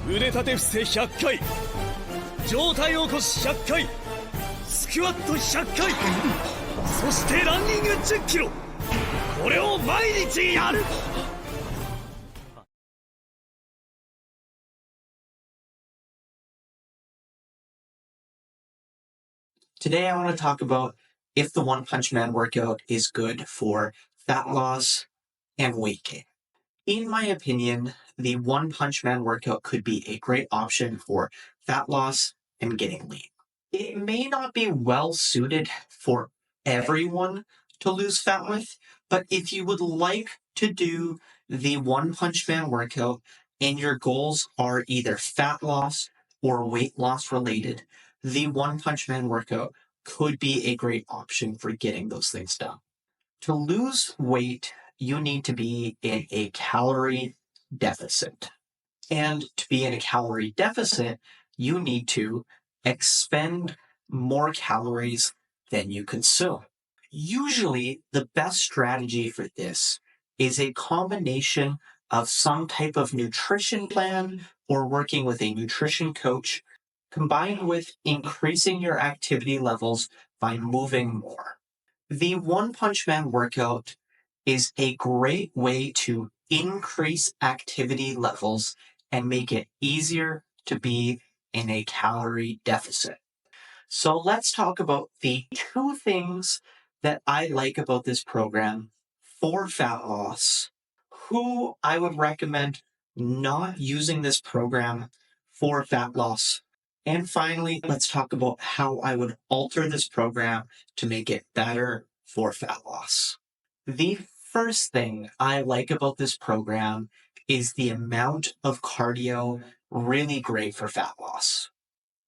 腕立て伏せ100回、上体起こし100回、スクワット100回、そしてランニング10キロ。これを毎日やる。Today, I want to talk about if the One Punch Man workout is good for fat loss and weight gain. In my opinion, the One Punch Man workout could be a great option for fat loss and getting lean. It may not be well suited for everyone to lose fat with, but if you would like to do the One Punch Man workout and your goals are either fat loss or weight loss related, the One Punch Man workout could be a great option for getting those things done. To lose weight, you need to be in a calorie deficit. And to be in a calorie deficit, you need to expend more calories than you consume. Usually, the best strategy for this is a combination of some type of nutrition plan or working with a nutrition coach, combined with increasing your activity levels by moving more. The One Punch Man workout is a great way to increase activity levels and make it easier to be in a calorie deficit. So let's talk about the two things that I like about this program for fat loss, who I would recommend not using this program for fat loss. And finally, let's talk about how I would alter this program to make it better for fat loss. The first thing I like about this program is the amount of cardio really great for fat loss.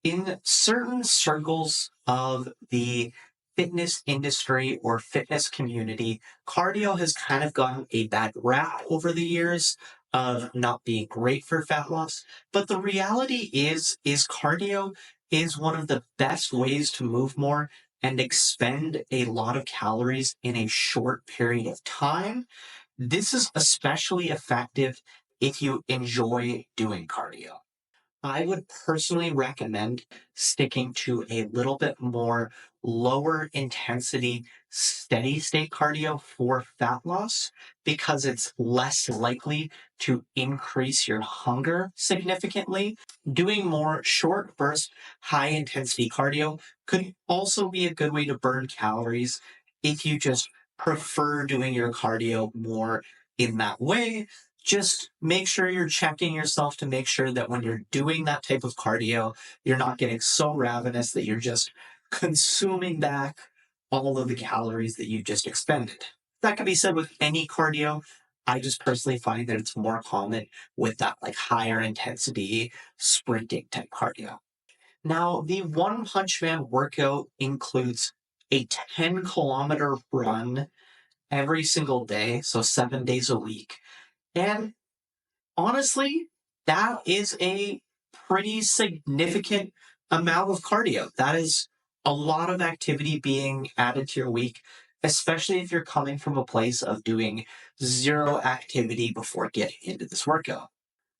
In certain circles of the fitness industry or fitness community, cardio has kind of gotten a bad rap over the years of not being great for fat loss. But the reality is cardio is one of the best ways to move more and expend a lot of calories in a short period of time. This is especially effective if you enjoy doing cardio. I would personally recommend sticking to a little bit more lower intensity, steady state cardio for fat loss because it's less likely to increase your hunger significantly. Doing more short burst, high intensity cardio could also be a good way to burn calories if you just prefer doing your cardio more in that way. Just make sure you're checking yourself to make sure that when you're doing that type of cardio, you're not getting so ravenous that you're just consuming back all of the calories that you just expended. That can be said with any cardio. I just personally find that it's more common with that like higher intensity sprinting type cardio. Now, the One Punch Man workout includes a 10-kilometer run every single day, so 7 days a week. And honestly, that is a pretty significant amount of cardio. That is a lot of activity being added to your week, especially if you're coming from a place of doing zero activity before getting into this workout.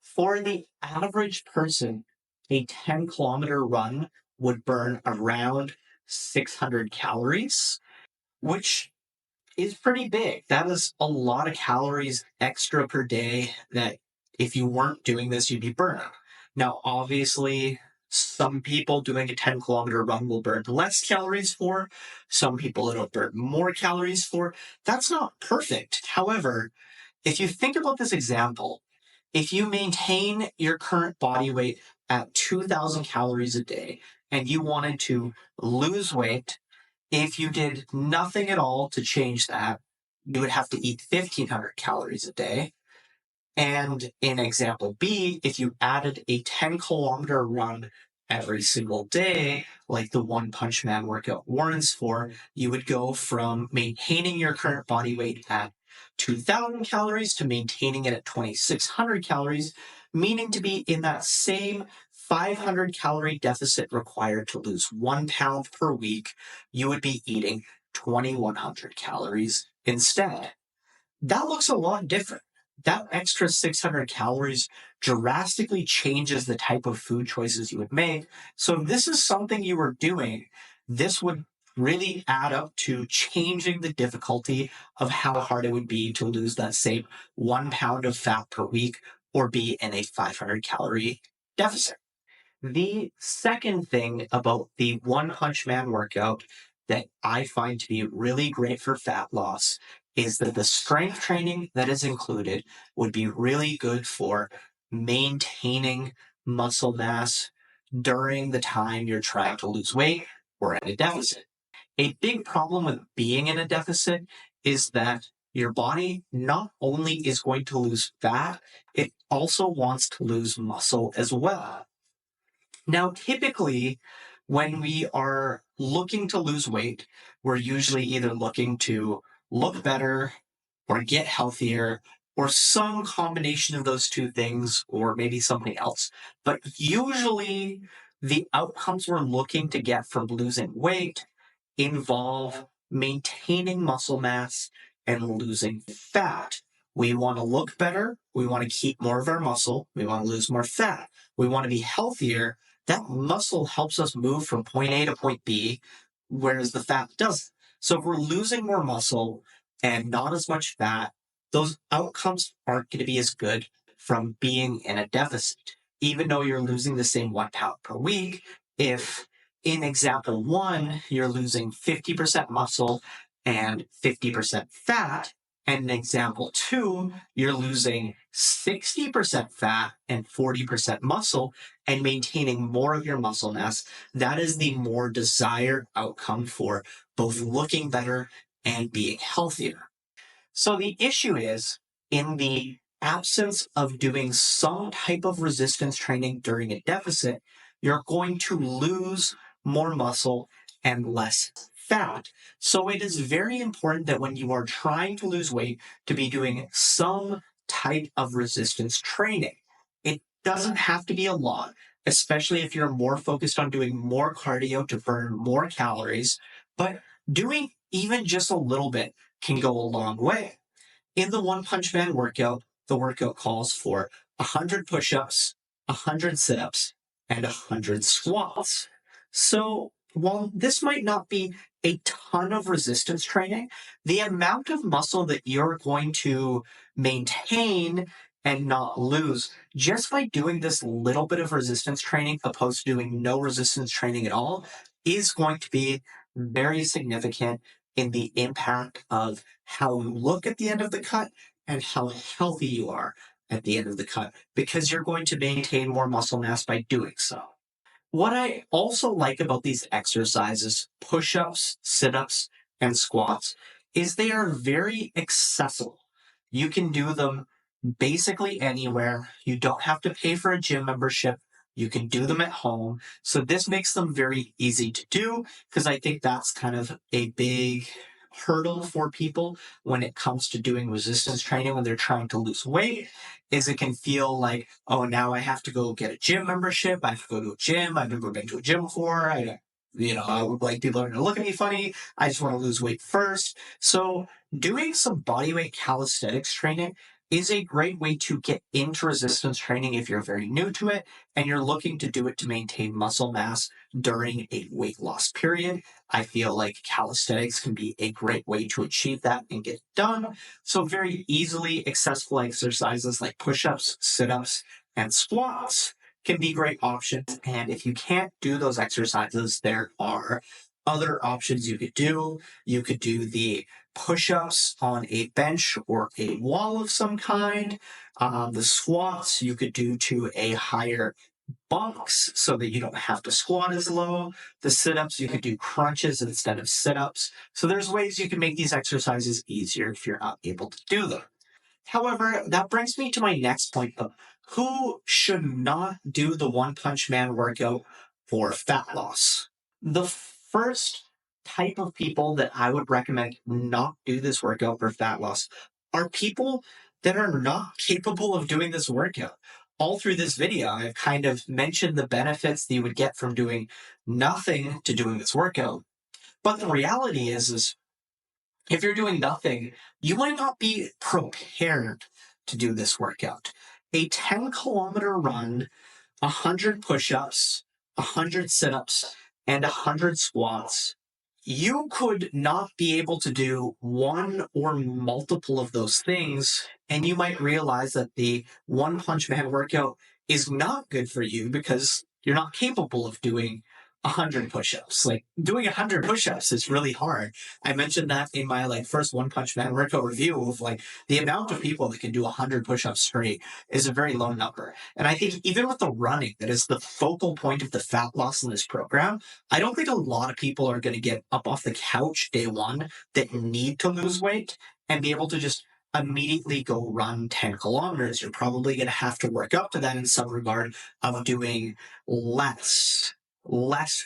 For the average person, a 10-kilometer run would burn around 600 calories, which is pretty big. That is a lot of calories extra per day that if you weren't doing this, you'd be burning. Now, obviously, some people doing a 10-kilometer run will burn less calories for. Some people it'll burn more calories for. That's not perfect. However, if you think about this example, if you maintain your current body weight at 2,000 calories a day and you wanted to lose weight, if you did nothing at all to change that, you would have to eat 1,500 calories a day. And in example B, if you added a 10-kilometer run every single day, like the One Punch Man workout warrants for, you would go from maintaining your current body weight at 2,000 calories to maintaining it at 2,600 calories, meaning to be in that same 500 calorie deficit required to lose 1 pound per week, you would be eating 2,100 calories instead. That looks a lot different. that extra 600 calories drastically changes the type of food choices you would make. So if this is something you were doing, this would really add up to changing the difficulty of how hard it would be to lose that same 1 pound of fat per week or be in a 500 calorie deficit. The second thing about the One Punch Man workout that I find to be really great for fat loss is that the strength training that is included would be really good for maintaining muscle mass during the time you're trying to lose weight or at a deficit. A big problem with being in a deficit is that your body not only is going to lose fat, it also wants to lose muscle as well. Now, typically, when we are looking to lose weight, we're usually either looking to look better or get healthier or some combination of those two things or maybe something else. But usually, the outcomes we're looking to get from losing weight involve maintaining muscle mass and losing fat. We want to look better. We want to keep more of our muscle. We want to lose more fat. We want to be healthier. That muscle helps us move from point A to point B, whereas the fat doesn't. So if we're losing more muscle and not as much fat, those outcomes aren't going to be as good from being in a deficit. Even though you're losing the same 1 pound per week, if in example one, you're losing 50% muscle and 50% fat, and in example two, you're losing 60% fat and 40% muscle and maintaining more of your muscle mass, that is the more desired outcome for both looking better and being healthier. So the issue is in the absence of doing some type of resistance training during a deficit, you're going to lose more muscle and less fat. So it is very important that when you are trying to lose weight to be doing some type of resistance training. It doesn't have to be a lot, especially if you're more focused on doing more cardio to burn more calories, but doing even just a little bit can go a long way. In the One Punch Man workout, the workout calls for 100 push ups, 100 sit ups, and 100 squats. So, while this might not be a ton of resistance training, the amount of muscle that you're going to maintain and not lose just by doing this little bit of resistance training, opposed to doing no resistance training at all, is going to be very significant in the impact of how you look at the end of the cut and how healthy you are at the end of the cut, because you're going to maintain more muscle mass by doing so. What I also like about these exercises, push ups, sit ups, and squats, is they are very accessible. You can do them basically anywhere. You don't have to pay for a gym membership. You can do them at home. So this makes them very easy to do, because I think that's kind of a big hurdle for people when it comes to doing resistance training when they're trying to lose weight, is it can feel like, oh, now I have to go get a gym membership. I have to go to a gym. I've never been to a gym before. I would like people are going to look at me funny. I just want to lose weight first. So doing some bodyweight calisthenics training is a great way to get into resistance training if you're very new to it and you're looking to do it to maintain muscle mass during a weight loss period. I feel like calisthenics can be a great way to achieve that and get done. So very easily accessible exercises like push-ups, sit-ups, and squats can be great options. And if you can't do those exercises, there are other options you could do. You could do the push-ups on a bench or a wall of some kind. The squats you could do to a higher box so that you don't have to squat as low. The sit-ups, you could do crunches instead of sit-ups. So there's ways you can make these exercises easier if you're not able to do them. However, that brings me to my next point of who should not do the One Punch Man workout for fat loss. The first type of people that I would recommend not do this workout for fat loss are people that are not capable of doing this workout. All through this video, I've kind of mentioned the benefits that you would get from doing nothing to doing this workout. But the reality is if you're doing nothing, you might not be prepared to do this workout. A 10-kilometer run, 100 push-ups, 100 sit-ups, and 100 squats. You could not be able to do one or multiple of those things, and you might realize that the One Punch Man workout is not good for you because you're not capable of doing 100 push-ups. Like, doing 100 push-ups is really hard. I mentioned that in my first One Punch Man workout review of the amount of people that can do 100 push-ups straight is a very low number. And I think even with the running, that is the focal point of the fat loss in this program, I don't think a lot of people are going to get up off the couch day one that need to lose weight and be able to just immediately go run 10 kilometers. You're probably going to have to work up to that in some regard of doing less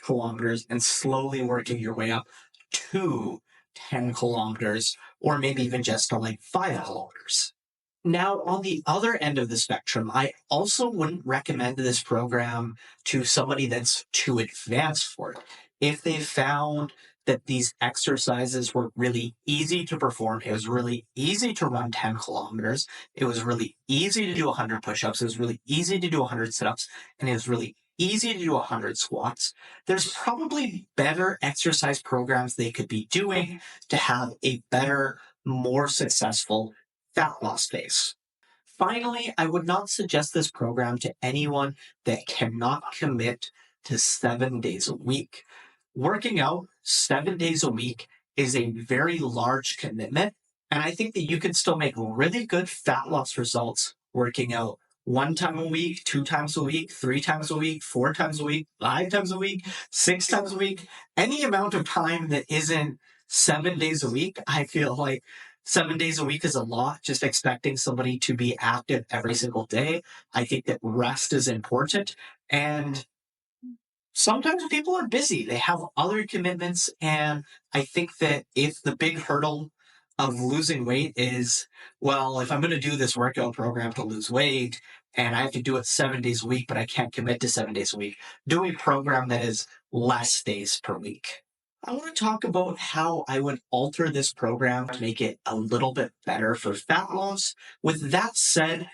kilometers and slowly working your way up to 10 kilometers or maybe even just to 5 kilometers. Now, on the other end of the spectrum, I also wouldn't recommend this program to somebody that's too advanced for it. If they found that these exercises were really easy to perform, it was really easy to run 10 kilometers, it was really easy to do 100 push-ups, it was really easy to do 100 sit-ups, and it was really easy to do 100 squats, there's probably better exercise programs they could be doing to have a better, more successful fat loss phase. Finally, I would not suggest this program to anyone that cannot commit to 7 days a week. Working out 7 days a week is a very large commitment, and I think that you can still make really good fat loss results working out 1 time a week, 2 times a week, 3 times a week, 4 times a week, 5 times a week, 6 times a week. Any amount of time that isn't 7 days a week, I feel like 7 days a week is a lot, just expecting somebody to be active every single day. I think that rest is important. And sometimes people are busy. They have other commitments. And I think that if the big hurdle of losing weight is, well, if I'm going to do this workout program to lose weight and I have to do it 7 days a week, but I can't commit to 7 days a week, do a program that is less days per week. I want to talk about how I would alter this program to make it a little bit better for fat loss. With that said,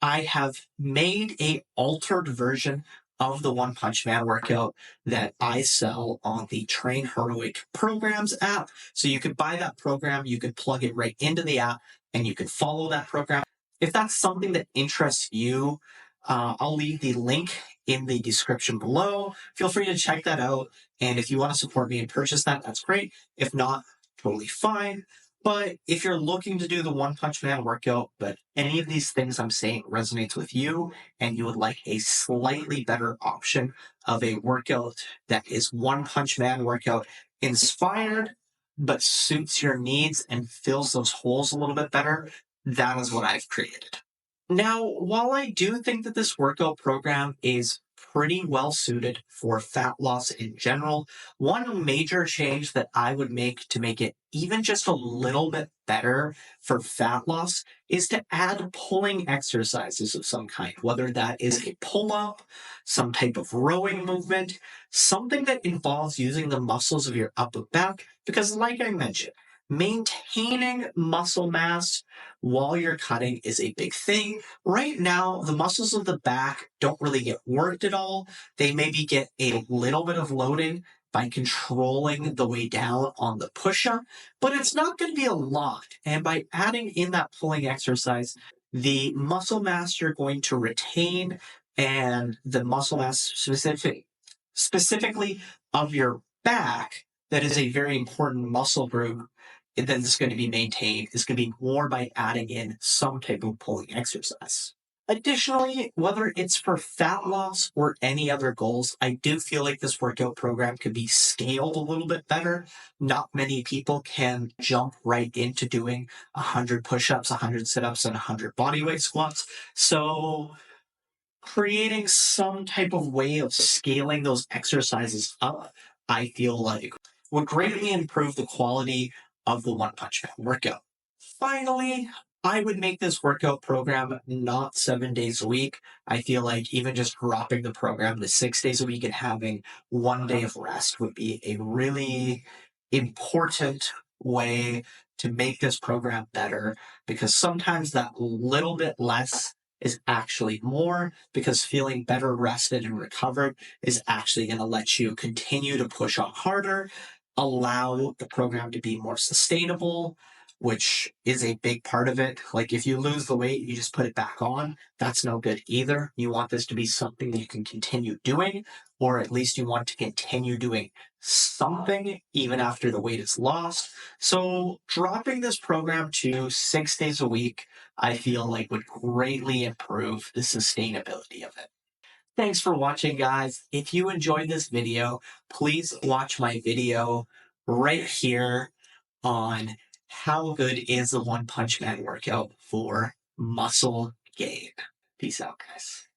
I have made a altered version of the One Punch Man workout that I sell on the Train Heroic Programs app. So you could buy that program, you could plug it right into the app, and you could follow that program. If that's something that interests you, I'll leave the link in the description below. Feel free to check that out. And if you want to support me and purchase that, that's great. If not, totally fine. But if you're looking to do the One Punch Man workout, but any of these things I'm saying resonates with you, and you would like a slightly better option of a workout that is One Punch Man workout inspired, but suits your needs and fills those holes a little bit better, that is what I've created. Now, while I do think that this workout program is pretty well suited for fat loss in general, one major change that I would make to make it even just a little bit better for fat loss is to add pulling exercises of some kind, whether that is a pull-up, some type of rowing movement, something that involves using the muscles of your upper back, because like I mentioned, maintaining muscle mass while you're cutting is a big thing. Right now, the muscles of the back don't really get worked at all. They maybe get a little bit of loading by controlling the way down on the push-up, but it's not going to be a lot. And by adding in that pulling exercise, the muscle mass you're going to retain and the muscle mass specifically of your back, that is a very important muscle group that is going to be maintained, is going to be more by adding in some type of pulling exercise. Additionally, whether it's for fat loss or any other goals, I do feel like this workout program could be scaled a little bit better. Not many people can jump right into doing 100 push-ups, 100 sit-ups, and 100 bodyweight squats. So creating some type of way of scaling those exercises up, I feel like would greatly improve the quality of the One Punch Man workout. Finally, I would make this workout program not 7 days a week. I feel like even just dropping the program to 6 days a week and having 1 day of rest would be a really important way to make this program better, because sometimes that little bit less is actually more, because feeling better rested and recovered is actually going to let you continue to push on harder, allow the program to be more sustainable, which is a big part of it. Like if you lose the weight, you just put it back on. That's no good either. You want this to be something that you can continue doing, or at least you want to continue doing something even after the weight is lost. So dropping this program to 6 days a week, I feel like would greatly improve the sustainability of it. Thanks for watching, guys. If you enjoyed this video, please watch my video right here on how good is the One Punch Man workout for muscle gain. Peace out, guys.